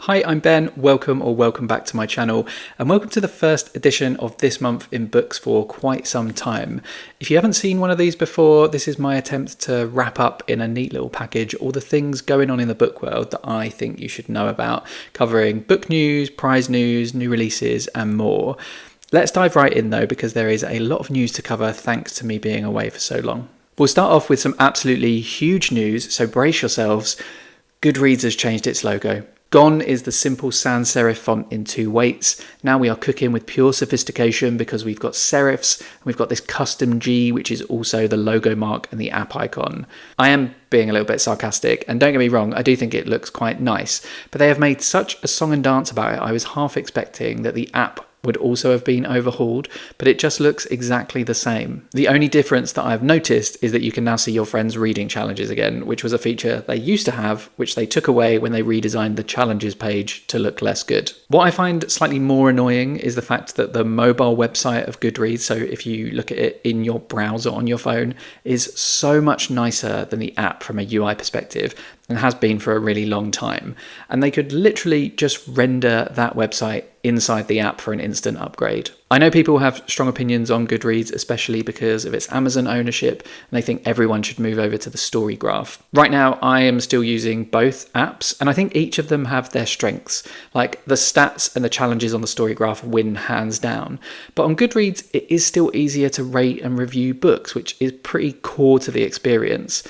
Hi, I'm Ben. Welcome back to my channel, and welcome to the first edition of This Month in Books for quite some time. If you haven't seen one of these before, this is my attempt to wrap up in a neat little package all the things going on in the book world that I think you should know about, covering book news, prize news, new releases, and more. Let's dive right in though, because there is a lot of news to cover thanks to me being away for so long. We'll start off with some absolutely huge news, so brace yourselves. Goodreads has changed its logo. Gone is the simple sans serif font in 2 weights. Now we are cooking with pure sophistication because we've got serifs, and we've got this custom G, which is also the logo mark and the app icon. I am being a little bit sarcastic, and don't get me wrong, I do think it looks quite nice, but they have made such a song and dance about it. I was half expecting that the app would also have been overhauled, but it just looks exactly the same. The only difference that I've noticed is that you can now see your friends' reading challenges again, which was a feature they used to have, which they took away when they redesigned the challenges page to look less good. What I find slightly more annoying is the fact that the mobile website of Goodreads, so if you look at it in your browser on your phone, is so much nicer than the app from a UI perspective, and has been for a really long time. And they could literally just render that website inside the app for an instant upgrade. I know people have strong opinions on Goodreads, especially because of its Amazon ownership, and they think everyone should move over to the story graph. Right now, I am still using both apps, and I think each of them have their strengths. Like the stats and the challenges on the story graph win hands down. But on Goodreads, it is still easier to rate and review books, which is pretty core to the experience.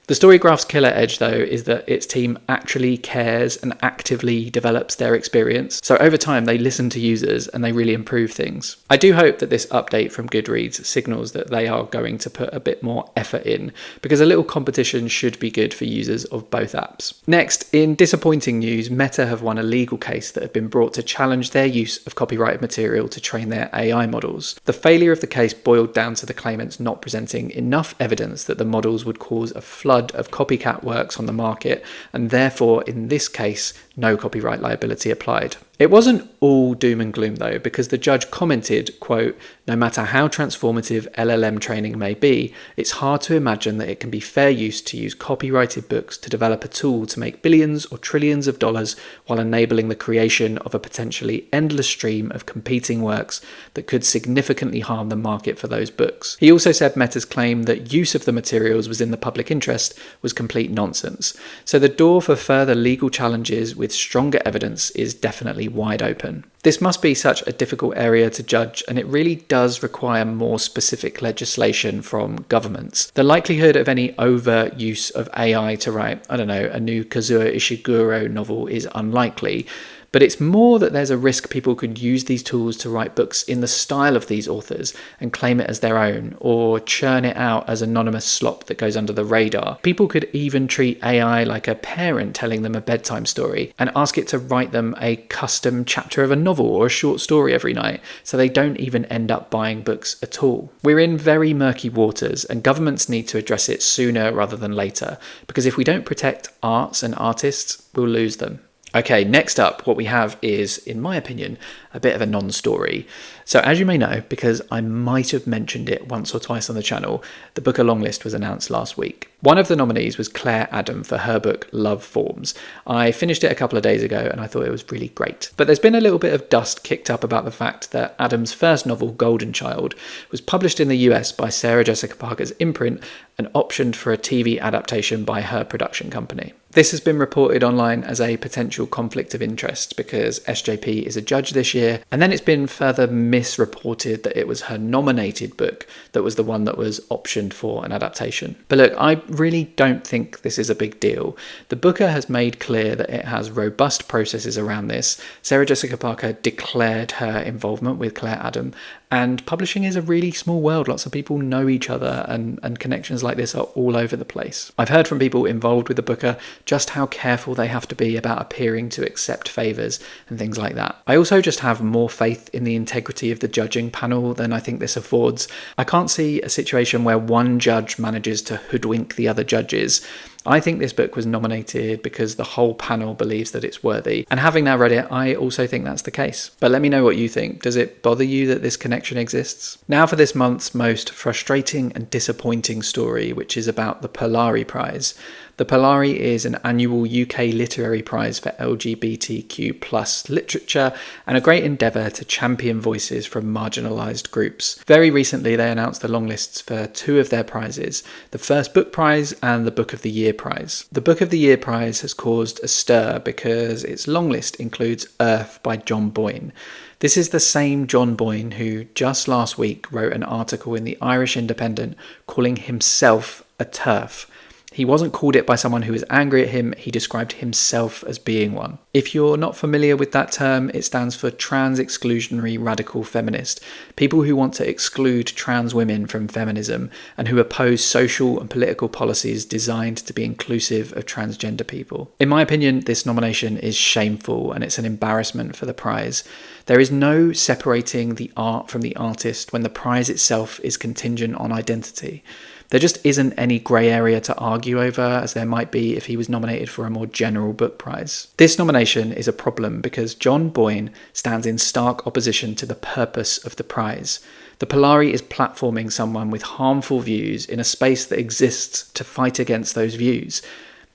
The Storygraph's killer edge, though, is that its team actually cares and actively develops their experience. So over time, they listen to users and they really improve things. I do hope that this update from Goodreads signals that they are going to put a bit more effort in, because a little competition should be good for users of both apps. Next, in disappointing news, Meta have won a legal case that had been brought to challenge their use of copyrighted material to train their AI models. The failure of the case boiled down to the claimants not presenting enough evidence that the models would cause a flood of copycat works on the market, and therefore in this case no copyright liability applied. It wasn't all doom and gloom though, because the judge commented, quote, "No matter how transformative LLM training may be, it's hard to imagine that it can be fair use to use copyrighted books to develop a tool to make billions or trillions of dollars while enabling the creation of a potentially endless stream of competing works that could significantly harm the market for those books." He also said Meta's claim that use of the materials was in the public interest was complete nonsense. So the door for further legal challenges with stronger evidence is definitely wide open. This must be such a difficult area to judge, and it really does require more specific legislation from governments. The likelihood of any overt use of AI to write, I don't know, a new Kazuo Ishiguro novel is unlikely, but it's more that there's a risk people could use these tools to write books in the style of these authors and claim it as their own, or churn it out as anonymous slop that goes under the radar. People could even treat AI like a parent telling them a bedtime story and ask it to write them a custom chapter of a novel or a short story every night, so they don't even end up buying books at all. We're in very murky waters, and governments need to address it sooner rather than later, because if we don't protect arts and artists, we'll lose them. Okay, next up, what we have is, in my opinion, a bit of a non-story. So as you may know, because I might have mentioned it once or twice on the channel, the Booker longlist was announced last week. One of the nominees was Claire Adam for her book Love Forms. I finished it a couple of days ago and I thought it was really great. But there's been a little bit of dust kicked up about the fact that Adam's first novel, Golden Child, was published in the US by Sarah Jessica Parker's imprint and optioned for a TV adaptation by her production company. This has been reported online as a potential conflict of interest because SJP is a judge this year, and then it's been further misreported that it was her nominated book that was the one that was optioned for an adaptation. But look, I really don't think this is a big deal. The Booker has made clear that it has robust processes around this. Sarah Jessica Parker declared her involvement with Claire Adam, and publishing is a really small world. Lots of people know each other, and connections like this are all over the place. I've heard from people involved with the Booker just how careful they have to be about appearing to accept favours and things like that. I also just have more faith in the integrity of the judging panel than I think this affords. I can't see a situation where one judge manages to hoodwink the other judges. I think this book was nominated because the whole panel believes that it's worthy, and having now read it, I also think that's the case. But let me know what you think. Does it bother you that this connection exists? Now for this month's most frustrating and disappointing story, which is about the Polari Prize. The Polari is an annual UK literary prize for LGBTQ+ literature and a great endeavour to champion voices from marginalised groups. Very recently they announced the longlists for 2 of their prizes, the First Book Prize and the Book of the Year Prize. The Book of the Year Prize has caused a stir because its longlist includes Earth by John Boyne. This is the same John Boyne who just last week wrote an article in the Irish Independent calling himself a terf. He wasn't called it by someone who was angry at him, he described himself as being one. If you're not familiar with that term, it stands for trans exclusionary radical feminist, people who want to exclude trans women from feminism and who oppose social and political policies designed to be inclusive of transgender people. In my opinion, this nomination is shameful and it's an embarrassment for the prize. There is no separating the art from the artist when the prize itself is contingent on identity. There just isn't any grey area to argue over, as there might be if he was nominated for a more general book prize. This nomination is a problem because John Boyne stands in stark opposition to the purpose of the prize. The Polari is platforming someone with harmful views in a space that exists to fight against those views.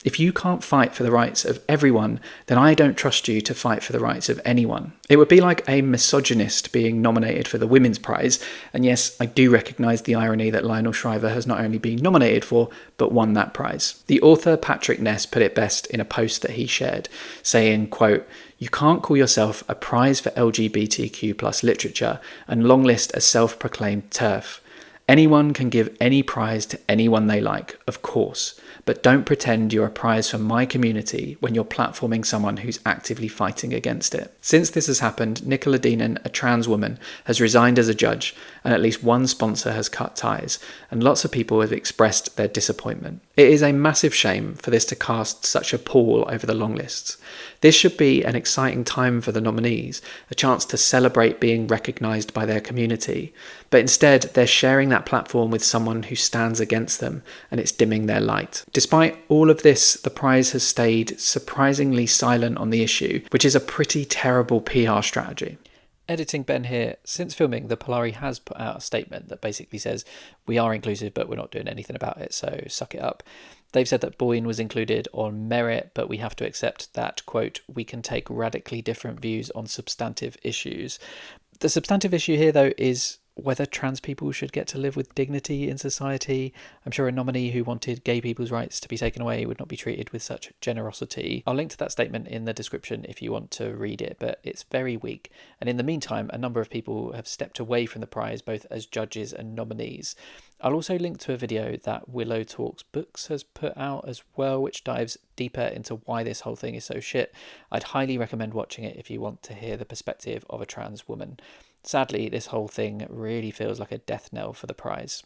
If you can't fight for the rights of everyone, then I don't trust you to fight for the rights of anyone. It would be like a misogynist being nominated for the Women's Prize, and yes, I do recognise the irony that Lionel Shriver has not only been nominated for, but won that prize. The author Patrick Ness put it best in a post that he shared, saying, quote, "You can't call yourself a prize for LGBTQ+ literature and longlist a self-proclaimed TERF. Anyone can give any prize to anyone they like, of course, but don't pretend you're a prize for my community when you're platforming someone who's actively fighting against it." Since this has happened, Nicola, a trans woman, has resigned as a judge, and at least one sponsor has cut ties, and lots of people have expressed their disappointment. It is a massive shame for this to cast such a pall over the longlists. This should be an exciting time for the nominees, a chance to celebrate being recognised by their community, but instead they're sharing that platform with someone who stands against them, and it's dimming their light. Despite all of this, the prize has stayed surprisingly silent on the issue, which is a pretty terrible PR strategy. Editing Ben here. Since filming, the Polari has put out a statement that basically says, we are inclusive, but we're not doing anything about it, so suck it up. They've said that Boyne was included on merit, but we have to accept that, quote, we can take radically different views on substantive issues. The substantive issue here, though, is whether trans people should get to live with dignity in society. I'm sure a nominee who wanted gay people's rights to be taken away would not be treated with such generosity. I'll link to that statement in the description if you want to read it, but it's very weak. And in the meantime, a number of people have stepped away from the prize, both as judges and nominees. I'll also link to a video that Willow Talks Books has put out as well, which dives deeper into why this whole thing is so shit. I'd highly recommend watching it if you want to hear the perspective of a trans woman. Sadly, this whole thing really feels like a death knell for the prize.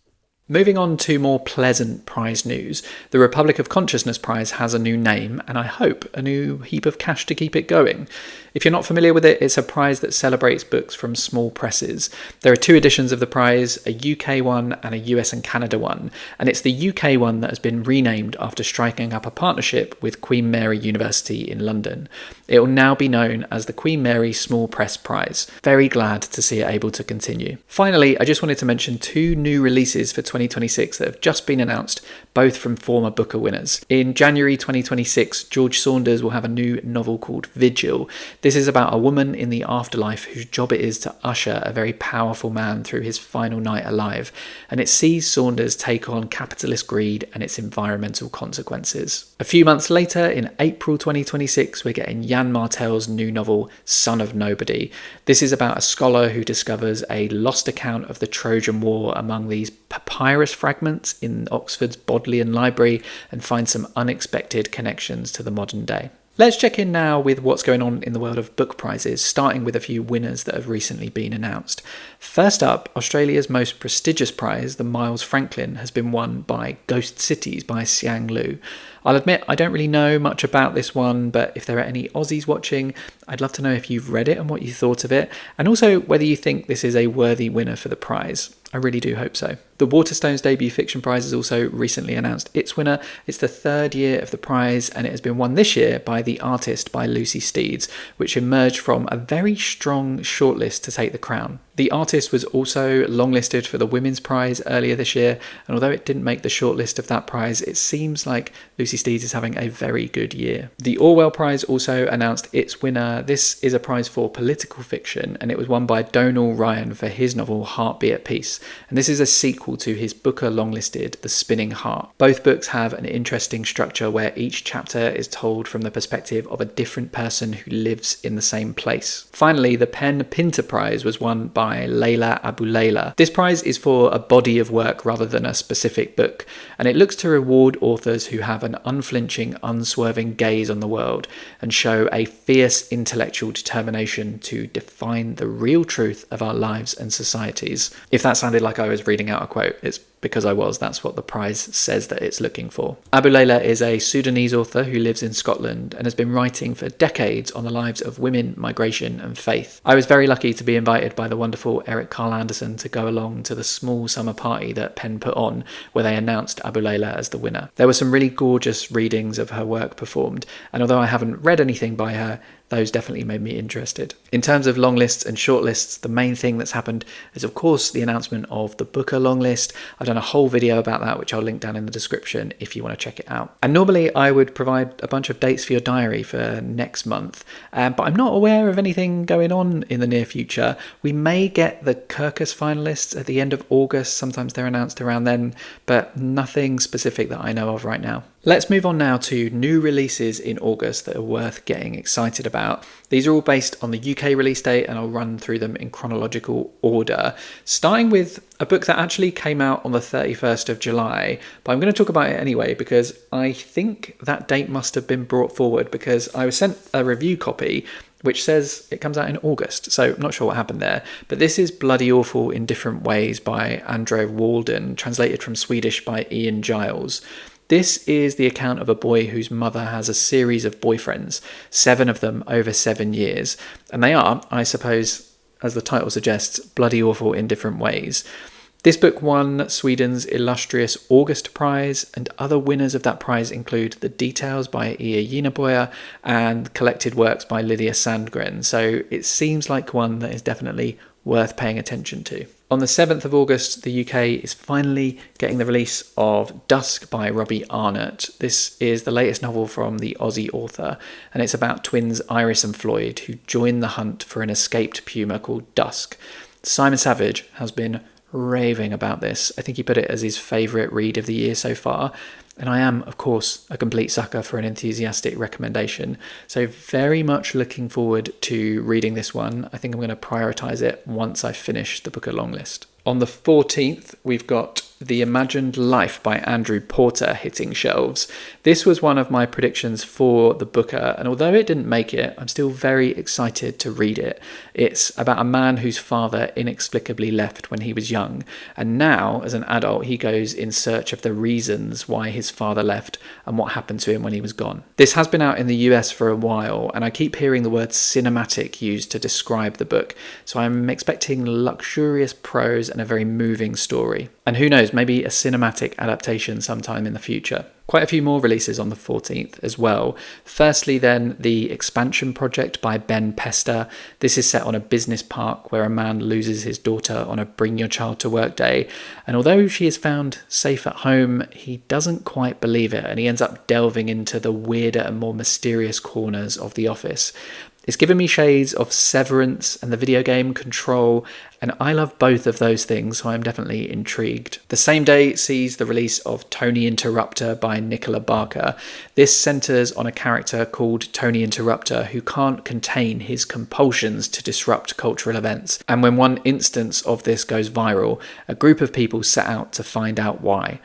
Moving on to more pleasant prize news, the Republic of Consciousness Prize has a new name, and I hope a new heap of cash to keep it going. If you're not familiar with it, it's a prize that celebrates books from small presses. There are 2 editions of the prize, a UK one and a US and Canada one, and it's the UK one that has been renamed after striking up a partnership with Queen Mary University in London. It will now be known as the Queen Mary Small Press Prize. Very glad to see it able to continue. Finally, I just wanted to mention 2 new releases for 2026 that have just been announced, both from former Booker winners. In January 2026, George Saunders will have a new novel called Vigil. This is about a woman in the afterlife whose job it is to usher a very powerful man through his final night alive, and it sees Saunders take on capitalist greed and its environmental consequences. A few months later, in April 2026, we're getting Yann Martel's new novel, Son of Nobody. This is about a scholar who discovers a lost account of the Trojan War among these papyrus fragments in Oxford's Bodleian Library and finds some unexpected connections to the modern day. Let's check in now with what's going on in the world of book prizes, starting with a few winners that have recently been announced. First up, Australia's most prestigious prize, the Miles Franklin, has been won by Ghost Cities by Siang. I'll admit I don't really know much about this one, but if there are any Aussies watching, I'd love to know if you've read it and what you thought of it, and also whether you think this is a worthy winner for the prize. I really do hope so. The Waterstones Debut Fiction Prize has also recently announced its winner. It's the third year of the prize, and it has been won this year by The Artist by Lucy Steeds, which emerged from a very strong shortlist to take the crown. The Artist was also longlisted for the Women's Prize earlier this year, and although it didn't make the shortlist of that prize, it seems like Lucy Steeds is having a very good year. The Orwell Prize also announced its winner. This is a prize for political fiction, and it was won by Donal Ryan for his novel Heartbeat at Peace, and this is a sequel to his Booker longlisted The Spinning Heart. Both books have an interesting structure where each chapter is told from the perspective of a different person who lives in the same place. Finally, the Pen Pinter Prize was won by Layla Abu Layla. This prize is for a body of work rather than a specific book, and it looks to reward authors who have an unflinching, unswerving gaze on the world and show a fierce intellectual determination to define the real truth of our lives and societies. If that sounded like I was reading out a quote, it's because I was. That's what the prize says that it's looking for. Abu Layla is a Sudanese author who lives in Scotland and has been writing for decades on the lives of women, migration and faith. I was very lucky to be invited by the wonderful Eric Carl Anderson to go along to the small summer party that Penn put on where they announced Abu Layla as the winner. There were some really gorgeous readings of her work performed, and although I haven't read anything by her, those definitely made me interested. In terms of long lists and short lists, the main thing that's happened is, of course, the announcement of the Booker long list. I've done a whole video about that, which I'll link down in the description if you want to check it out. And normally I would provide a bunch of dates for your diary for next month, but I'm not aware of anything going on in the near future. We may get the Kirkus finalists at the end of August. Sometimes they're announced around then, but nothing specific that I know of right now. Let's move on now to new releases in August that are worth getting excited about. These are all based on the UK release date, and I'll run through them in chronological order, starting with a book that actually came out on the 31st of July, but I'm going to talk about it anyway because I think that date must have been brought forward because I was sent a review copy which says it comes out in August, so I'm not sure what happened there. But this is Bloody Awful in Different Ways by Andrev Walden, translated from Swedish by Ian Giles. This is the account of a boy whose mother has a series of boyfriends, 7 of them over 7 years. And they are, I suppose, as the title suggests, bloody awful in different ways. This book won Sweden's illustrious August Prize, and other winners of that prize include The Details by Ia Yinaboya and Collected Works by Lydia Sandgren. So it seems like one that is definitely worth paying attention to. On the 7th of August, the UK is finally getting the release of Dusk by Robbie Arnott. This is the latest novel from the Aussie author, and it's about twins Iris and Floyd who join the hunt for an escaped puma called Dusk. Simon Savage has been raving about this. I think he put it as his favourite read of the year so far, and I am, of course, a complete sucker for an enthusiastic recommendation. So very much looking forward to reading this one. I think I'm going to prioritise it once I finish the Booker longlist. On the 14th, we've got The Imagined Life by Andrew Porter hitting shelves. This was one of my predictions for the Booker, and although it didn't make it, I'm still very excited to read it. It's about a man whose father inexplicably left when he was young, and now, as an adult, he goes in search of the reasons why his father left and what happened to him when he was gone. This has been out in the US for a while, and I keep hearing the word cinematic used to describe the book, so I'm expecting luxurious prose and a very moving story. And who knows, maybe a cinematic adaptation sometime in the future. Quite a few more releases on the 14th as well. Firstly then, The Expansion Project by Ben Pester. This is set on a business park where a man loses his daughter on a bring your child to work day, and although she is found safe at home, he doesn't quite believe it, and he ends up delving into the weirder and more mysterious corners of the office. It's given me shades of Severance and the video game Control, and I love both of those things, so I'm definitely intrigued. The same day sees the release of TonyInterruptor by Nicola Barker. This centres on a character called TonyInterruptor who can't contain his compulsions to disrupt cultural events, and when one instance of this goes viral, a group of people set out to find out why.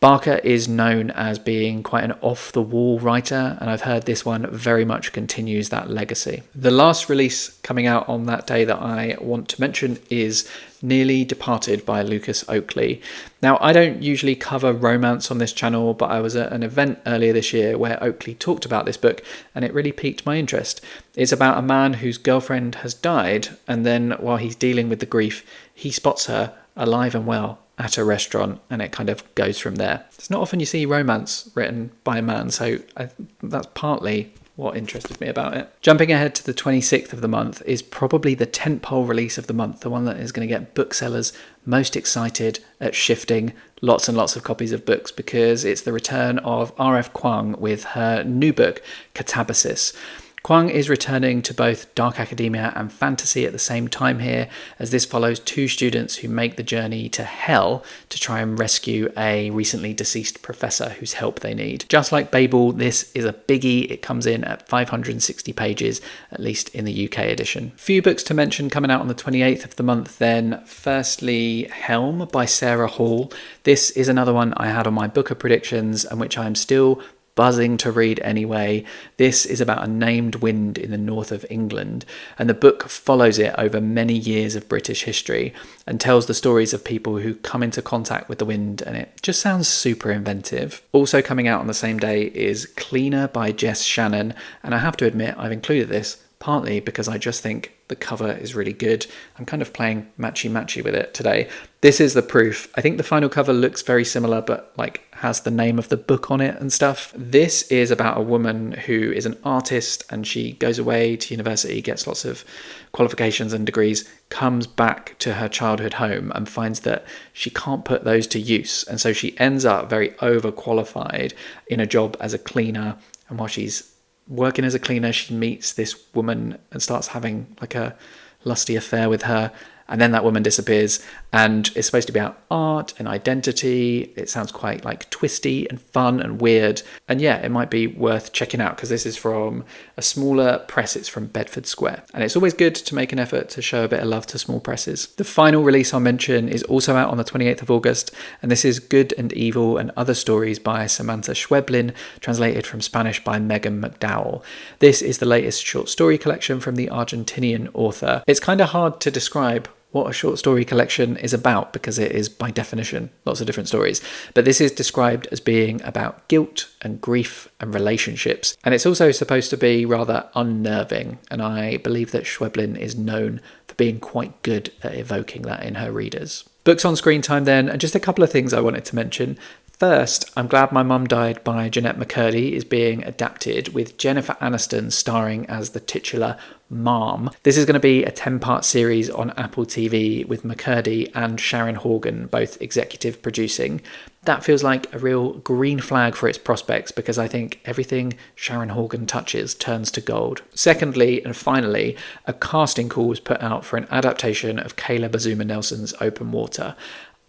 Barker is known as being quite an off-the-wall writer, and I've heard this one very much continues that legacy. The last release coming out on that day that I want to mention is Nearly Departed by Lucas Oakeley. Now, I don't usually cover romance on this channel, but I was at an event earlier this year where Oakeley talked about this book, and it really piqued my interest. It's about a man whose girlfriend has died, and then while he's dealing with the grief, he spots her alive and well at a restaurant, and it kind of goes from there. It's not often you see romance written by a man, so that's partly what interested me about it. Jumping ahead to the 26th of the month is probably the tentpole release of the month, the one that is going to get booksellers most excited at shifting lots and lots of copies of books, because it's the return of R.F. Kuang with her new book, Katabasis. Kuang is returning to both dark academia and fantasy at the same time here, as this follows two students who make the journey to hell to try and rescue a recently deceased professor whose help they need. Just like Babel, this is a biggie. It comes in at 560 pages, at least in the UK edition. Few books to mention coming out on the 28th of the month then. Firstly, Helm by Sarah Hall. This is another one I had on my Booker predictions and which I am still buzzing to read anyway. This is about a named wind in the north of England, and the book follows it over many years of British history and tells the stories of people who come into contact with the wind, and it just sounds super inventive. Also coming out on the same day is Cleaner by Jess Shannon, and I have to admit I've included this partly because I just think the cover is really good. I'm kind of playing matchy-matchy with it today. This is the proof. I think the final cover looks very similar, but like has the name of the book on it and stuff. This is about a woman who is an artist, and she goes away to university, gets lots of qualifications and degrees, comes back to her childhood home and finds that she can't put those to use. And so she ends up very overqualified in a job as a cleaner. And while she's working as a cleaner, she meets this woman and starts having like a lusty affair with her, and then that woman disappears, and it's supposed to be about art and identity. It sounds quite like twisty and fun and weird, and yeah, it might be worth checking out because this is from a smaller press. It's from Bedford Square, and it's always good to make an effort to show a bit of love to small presses. The final release I'll mention is also out on the 28th of August, and this is Good and Evil and Other Stories by Samanta Schweblin, translated from Spanish by Megan McDowell. This is the latest short story collection from the Argentinian author. It's kind of hard to describe what a short story collection is about because it is, by definition, lots of different stories. But this is described as being about guilt and grief and relationships. And it's also supposed to be rather unnerving. And I believe that Schweblin is known for being quite good at evoking that in her readers. Books on screen time then, and just a couple of things I wanted to mention. First, I'm Glad My Mum Died by Jeanette McCurdy is being adapted, with Jennifer Aniston starring as the titular Mom. This is going to be a 10-part series on Apple TV with McCurdy and Sharon Horgan both executive producing. That feels like a real green flag for its prospects because I think everything Sharon Horgan touches turns to gold. Secondly, and finally, a casting call was put out for an adaptation of Caleb Azuma Nelson's Open Water.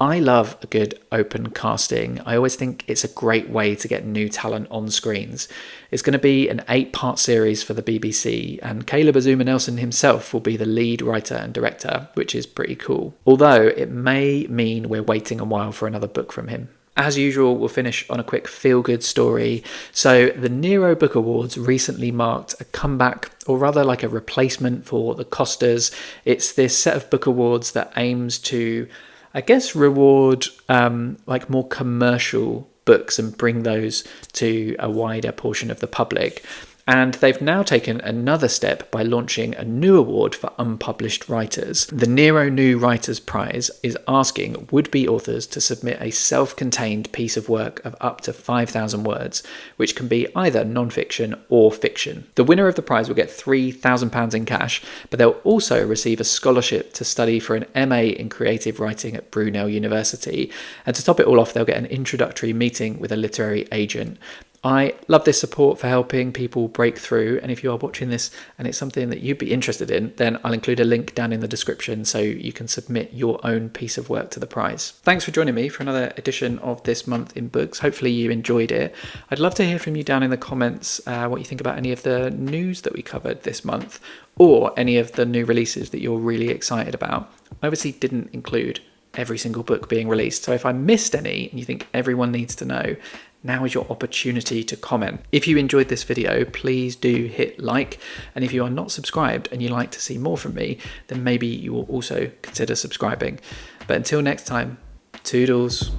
I love a good open casting. I always think it's a great way to get new talent on screens. It's going to be an 8-part series for the BBC, and Caleb Azuma Nelson himself will be the lead writer and director, which is pretty cool. Although it may mean we're waiting a while for another book from him. As usual, we'll finish on a quick feel-good story. So the Nero Book Awards recently marked a comeback, or rather like a replacement for the Costas. It's this set of book awards that aims to, I guess, reward like more commercial books and bring those to a wider portion of the public. And they've now taken another step by launching a new award for unpublished writers. The Nero New Writers Prize is asking would-be authors to submit a self-contained piece of work of up to 5,000 words, which can be either non-fiction or fiction. The winner of the prize will get £3,000 in cash, but they'll also receive a scholarship to study for an MA in creative writing at Brunel University. And to top it all off, they'll get an introductory meeting with a literary agent. I love this support for helping people break through, and if you are watching this and it's something that you'd be interested in, then I'll include a link down in the description so you can submit your own piece of work to the prize. Thanks for joining me for another edition of This Month in Books. Hopefully you enjoyed it. I'd love to hear from you down in the comments what you think about any of the news that we covered this month, or any of the new releases that you're really excited about. I obviously didn't include every single book being released, so if I missed any and you think everyone needs to know, now is your opportunity to comment. If you enjoyed this video, please do hit like, and if you are not subscribed and you'd like to see more from me, then maybe you will also consider subscribing. But until next time, toodles.